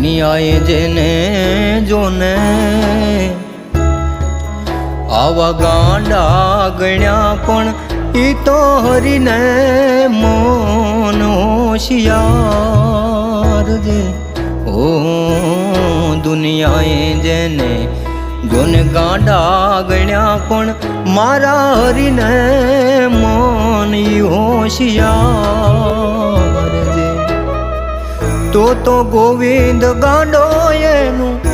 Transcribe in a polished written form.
દુનિયાએ જેને જોને આવા ગાંડા ગણ્યા પણ ઈ તો હરીને મોન હોશિયાર જે ઓ દુનિયાએ જેને જોને ગાંડા ગણ્યા પણ મારા હરીને મોન ઈ હોશિયાર જે તો ગોવિંદ ગાંડો એનું